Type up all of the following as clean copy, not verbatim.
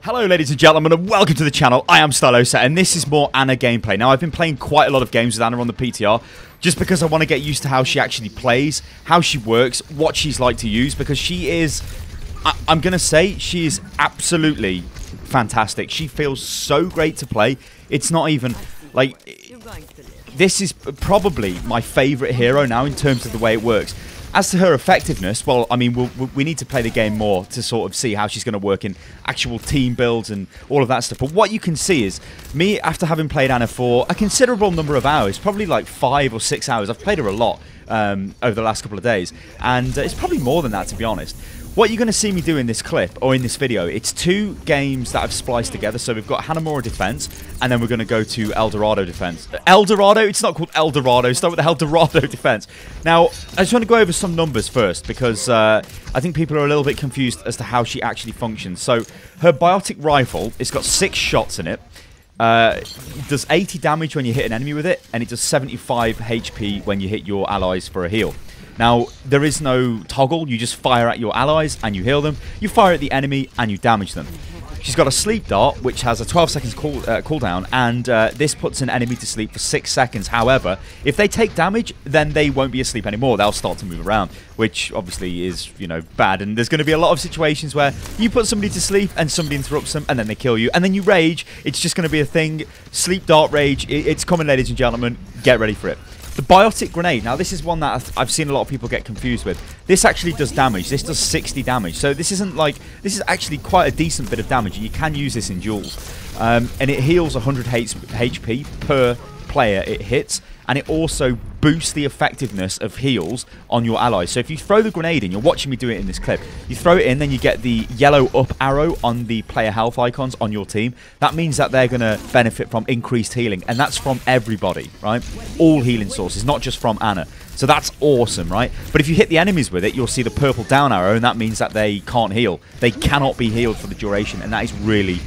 Hello ladies and gentlemen and welcome to the channel. I am Stylosa and this is more Ana gameplay. Now I've been playing quite a lot of games with Ana on the PTR just because I want to get used to how she actually plays, how she works, what she's like to use, because she is, I'm going to say, she is absolutely fantastic. She feels so great to play. It's not even, like, this is probably my favourite hero now in terms of the way it works. As to her effectiveness, well, I mean, we need to play the game more to sort of see how she's going to work in actual team builds and all of that stuff. But what you can see is, me, after having played Ana for a considerable number of hours, probably like 5 or 6 hours, I've played her a lot over the last couple of days, and it's probably more than that, to be honest. What you're going to see me do in this clip, or in this video, it's 2 games that I've spliced together. So we've got Hanamura Defense, and then we're going to go to El Dorado Defense. El Dorado? It's not called El Dorado. Start with the El Dorado Defense. Now, I just want to go over some numbers first, because I think people are a little bit confused as to how she actually functions. So, her biotic rifle, it's got 6 shots in it. It does 80 damage when you hit an enemy with it, and it does 75 HP when you hit your allies for a heal. Now, there is no toggle. You just fire at your allies and you heal them. You fire at the enemy and you damage them. She's got a sleep dart, which has a 12 seconds cooldown, and this puts an enemy to sleep for 6 seconds. However, if they take damage, then they won't be asleep anymore. They'll start to move around, which obviously is, you know, bad. And there's going to be a lot of situations where you put somebody to sleep and somebody interrupts them, and then they kill you. And then you rage. It's just going to be a thing. Sleep dart rage. It's coming, ladies and gentlemen. Get ready for it. The biotic grenade, now this is one that I've seen a lot of people get confused with. This actually does damage. This does 60 damage. So this isn't like, this is actually quite a decent bit of damage, and you can use this in duels. And it heals 100 HP per player it hits, and it also boosts the effectiveness of heals on your allies. So if you throw the grenade in, you're watching me do it in this clip, you throw it in, then you get the yellow up arrow on the player health icons on your team. That means that they're going to benefit from increased healing, and that's from everybody, right? All healing sources, not just from Ana. So that's awesome, right? But if you hit the enemies with it, you'll see the purple down arrow, and that means that they can't heal. They cannot be healed for the duration, and that is really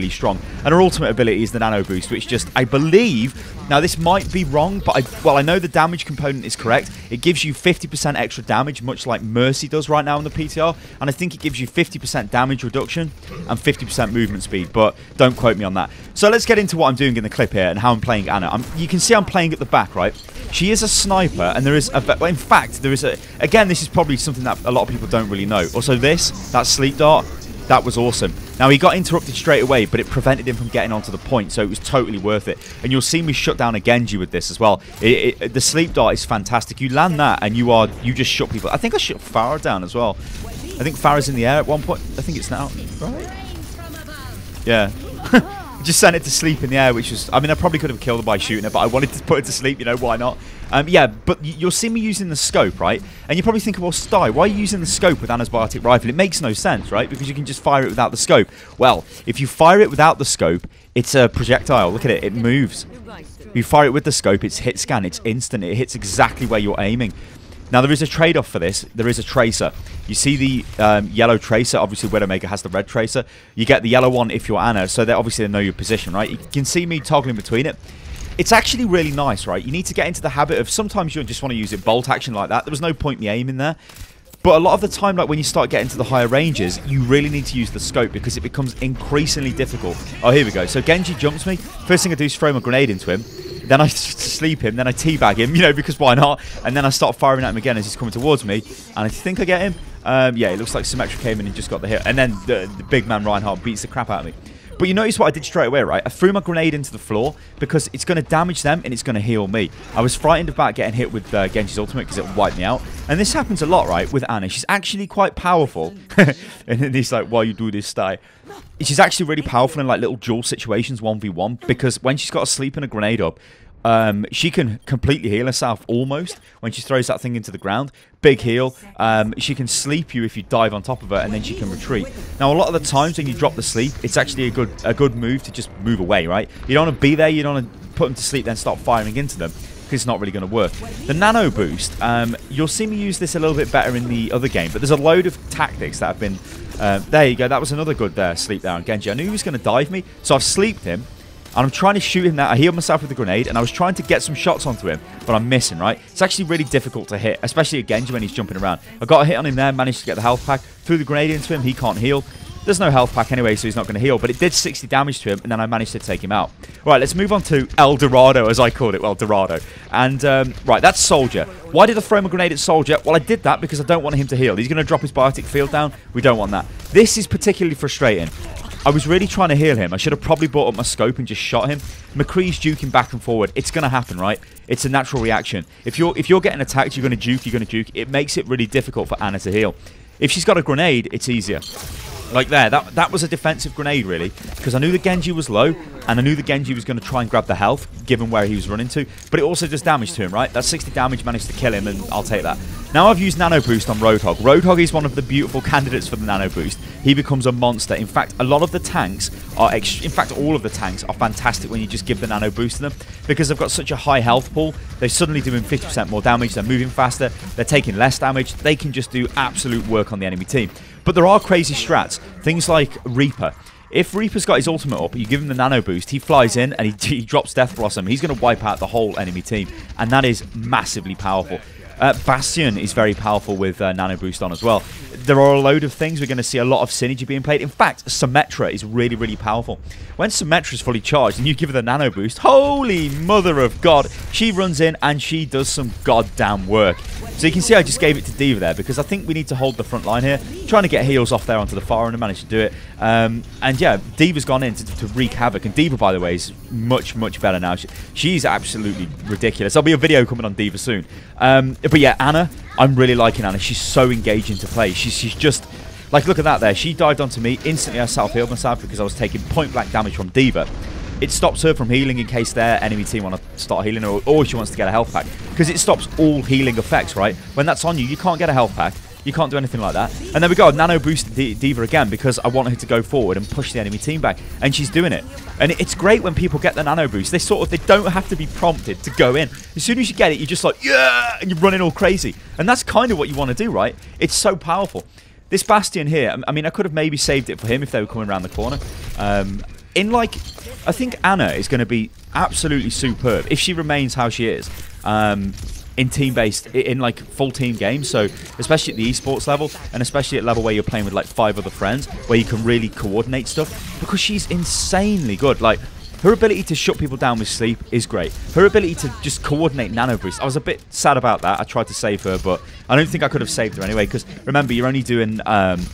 strong. And her ultimate ability is the nano boost, which just, I believe, now this might be wrong, but I know the damage component is correct. It gives you 50% extra damage, much like Mercy does right now in the PTR, and I think it gives you 50% damage reduction and 50% movement speed, but don't quote me on that. So let's get into what I'm doing in the clip here and how I'm playing Ana. You can see I'm playing at the back, right? She is a sniper, and there is well, in fact, there is again, this is probably something that a lot of people don't really know. Also that sleep dart, that was awesome. Now, he got interrupted straight away, but it prevented him from getting onto the point, so it was totally worth it. And you'll see me shut down a Genji with this as well. The sleep dart is fantastic. You land that, and you just shut people. I think I shut Pharah down as well. I think Farah's in the air at one point. I think it's now, right? Yeah. Just sent it to sleep in the air, which was, I mean, I probably could have killed her by shooting her, but I wanted to put it to sleep, you know, why not? Yeah, but you'll see me using the scope, right? And you're probably thinking, well, Sty, why are you using the scope with Ana's biotic rifle? It makes no sense, right? Because you can just fire it without the scope. Well, if you fire it without the scope, it's a projectile. Look at it, it moves. If you fire it with the scope, it's hit scan, it's instant, it hits exactly where you're aiming. Now, there is a trade-off for this. There is a tracer. You see the yellow tracer. Obviously, Widowmaker has the red tracer. You get the yellow one if you're Ana, so they obviously know your position, right? You can see me toggling between it. It's actually really nice, right? You need to get into the habit of, sometimes you just want to use it bolt action like that. There was no point me aiming there. But a lot of the time, like when you start getting to the higher ranges, you really need to use the scope because it becomes increasingly difficult. Oh, here we go. So Genji jumps me. First thing I do is throw my grenade into him. Then I sleep him, then I teabag him, you know, because why not? And then I start firing at him again as he's coming towards me. And I think I get him. Yeah, it looks like Symmetra came in and just got the hit. And then the big man Reinhardt beats the crap out of me. But you notice what I did straight away, right? I threw my grenade into the floor because it's going to damage them and it's going to heal me. I was frightened about getting hit with Genji's ultimate because it wiped me out. And this happens a lot, right, with Ana. She's actually quite powerful. And then he's like, why you do this, Sty? She's actually really powerful in like little duel situations, 1v1, because when she's got a sleep and a grenade up, she can completely heal herself almost when she throws that thing into the ground. Big heal. She can sleep you if you dive on top of her, and then she can retreat. Now, a lot of the times when you drop the sleep, it's actually a good move to just move away, right? You don't want to be there. You don't want to put them to sleep, then start firing into them, because it's not really going to work. The nano boost, you'll see me use this a little bit better in the other game, but there's a load of tactics that have been... there you go. That was another good sleep there on Genji. I knew he was going to dive me, so I've sleeped him. And I'm trying to shoot him now. I healed myself with a grenade, and I was trying to get some shots onto him, but I'm missing, right? It's actually really difficult to hit, especially at Genji when he's jumping around. I got a hit on him there, managed to get the health pack, threw the grenade into him, he can't heal. There's no health pack anyway, so he's not going to heal, but it did 60 damage to him, and then I managed to take him out. Right, let's move on to El Dorado, as I called it. Well, Dorado. And, right, that's Soldier. Why did I throw my grenade at Soldier? Well, I did that because I don't want him to heal. He's going to drop his biotic field down. We don't want that. This is particularly frustrating. I was really trying to heal him. I should have probably brought up my scope and just shot him. McCree's juking back and forward. It's going to happen, right? It's a natural reaction. If you're getting attacked, you're going to juke. It makes it really difficult for Ana to heal. If she's got a grenade, it's easier. Like there, that was a defensive grenade, really, because I knew the Genji was low, and I knew the Genji was going to try and grab the health, given where he was running to, but it also does damage to him, right? That 60 damage managed to kill him, and I'll take that. Now I've used Nano Boost on Roadhog. Roadhog is one of the beautiful candidates for the Nano Boost. He becomes a monster. In fact, a lot of the tanks are, in fact, all of the tanks are fantastic when you just give the Nano Boost to them, because they've got such a high health pool. They're suddenly doing 50% more damage, they're moving faster, they're taking less damage, they can just do absolute work on the enemy team. But there are crazy strats, things like Reaper. If Reaper's got his ultimate up, you give him the Nano Boost, he flies in and he drops Death Blossom. He's going to wipe out the whole enemy team, and that is massively powerful. Bastion is very powerful with Nano Boost on as well. There are a load of things. We're going to see a lot of synergy being played. In fact, Symmetra is really, really powerful. When Symmetra is fully charged and you give her the Nano Boost, holy mother of God, she runs in and she does some goddamn work. So you can see I just gave it to D.Va there because I think we need to hold the front line here. Trying to get heals off there onto the far end and managed to do it. And yeah, D.Va's gone in to wreak havoc. And D.Va, by the way, is much, much better now. She's absolutely ridiculous. There'll be a video coming on D.Va soon. But yeah, Ana, I'm really liking Ana. She's so engaging to play. She's just... Like, look at that there. She dived onto me. Instantly, I self-healed myself because I was taking point-blank damage from D.Va. It stops her from healing in case their enemy team want to start healing her, or she wants to get a health pack. Because it stops all healing effects, right? When that's on you, you can't get a health pack. You can't do anything like that. And there we go. Nano boosted D.Va again because I want her to go forward and push the enemy team back. And she's doing it. And it's great when people get the nano boost. They don't have to be prompted to go in. As soon as you get it, you're just like, yeah, and you're running all crazy. And that's kind of what you want to do, right? It's so powerful. This Bastion here, I mean, I could have maybe saved it for him if they were coming around the corner. I think Ana is going to be absolutely superb if she remains how she is. In team-based, in like full team games, so especially at the esports level, and especially at level where you're playing with like 5 other friends, where you can really coordinate stuff, because she's insanely good. Like, her ability to shut people down with sleep is great. Her ability to just coordinate nano boost. I was a bit sad about that. I tried to save her, but I don't think I could have saved her anyway, because remember, you're only doing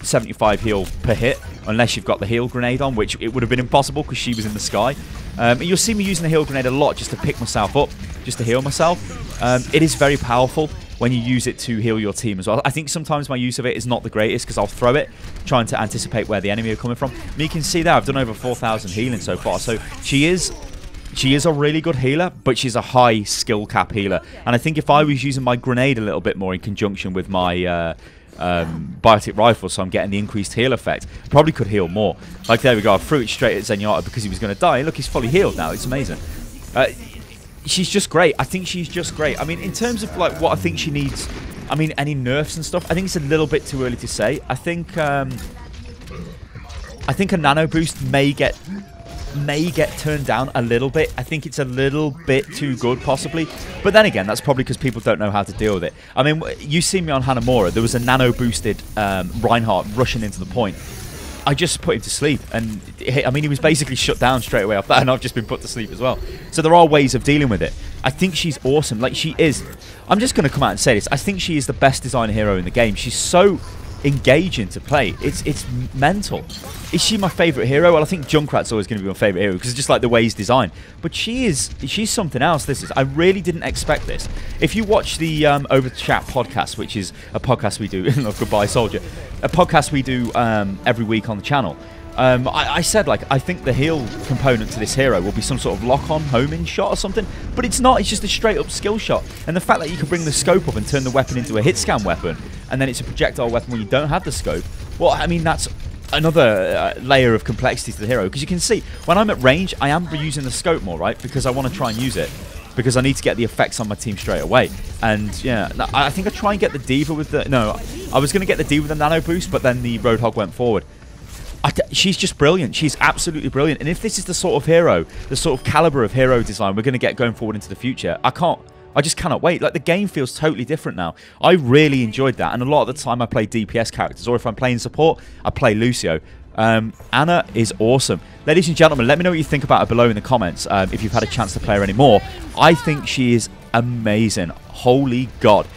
75 heal per hit, unless you've got the heal grenade on, which it would have been impossible because she was in the sky. And you'll see me using the heal grenade a lot just to pick myself up, just to heal myself. It is very powerful when you use it to heal your team as well. I think sometimes my use of it is not the greatest because I'll throw it trying to anticipate where the enemy are coming from. And you can see that I've done over 4,000 healing so far. So she is a really good healer, but she's a high skill cap healer. And I think if I was using my grenade a little bit more in conjunction with my biotic rifle, so I'm getting the increased heal effect, I probably could heal more. Like, there we go. I threw it straight at Zenyatta because he was going to die. Look, he's fully healed now. It's amazing. She's just great. I think she's just great. I mean, in terms of like what I think she needs, I mean, any nerfs and stuff, I think it's a little bit too early to say. I think a nano boost may get turned down a little bit. I think it's a little bit too good, possibly. But then again, that's probably because people don't know how to deal with it. I mean, you see me on Hanamura. There was a nano boosted Reinhardt rushing into the point. I just put him to sleep, and I mean, he was basically shut down straight away off that, and I've just been put to sleep as well. So there are ways of dealing with it. I think she's awesome. Like, she is. I'm just going to come out and say this. I think she is the best designer hero in the game. She's so engaging to play. It's mental. Is she my favourite hero? Well, I think Junkrat's always going to be my favourite hero because it's just like the way he's designed. But she's something else. I really didn't expect this. If you watch the Over the Chat podcast, which is a podcast we do, Goodbye Soldier, a podcast we do every week on the channel, I said, like, I think the heal component to this hero will be some sort of lock-on homing shot or something, but it's not. It's just a straight-up skill shot. And the fact that you can bring the scope up and turn the weapon into a hit scan weapon, and then it's a projectile weapon when you don't have the scope, well, I mean, that's another layer of complexity to the hero, because you can see, when I'm at range, I am using the scope more, right, because I want to try and use it, because I need to get the effects on my team straight away. And, yeah, I think I try and get the D.Va with the... No, I was going to get the D.Va with the nano boost, but then the Roadhog went forward. She's just brilliant. She's absolutely brilliant. And if this is the sort of hero, the sort of caliber of hero design we're going to get going forward into the future, I just cannot wait. Like, the game feels totally different now. I really enjoyed that. And a lot of the time I play DPS characters, or if I'm playing support, I play Lucio. Ana is awesome. Ladies and gentlemen, let me know what you think about her below in the comments if you've had a chance to play her anymore. I think she is amazing. Holy God.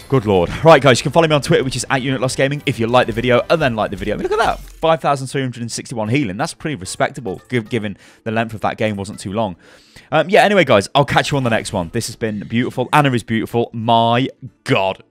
Good Lord. Right, guys, you can follow me on Twitter, which is @UnitLostGaming, if you like the video, and then like the video. I mean, look at that. 5,361 healing. That's pretty respectable, given the length of that game wasn't too long. Yeah, anyway, guys, I'll catch you on the next one. This has been beautiful. Ana is beautiful. My God.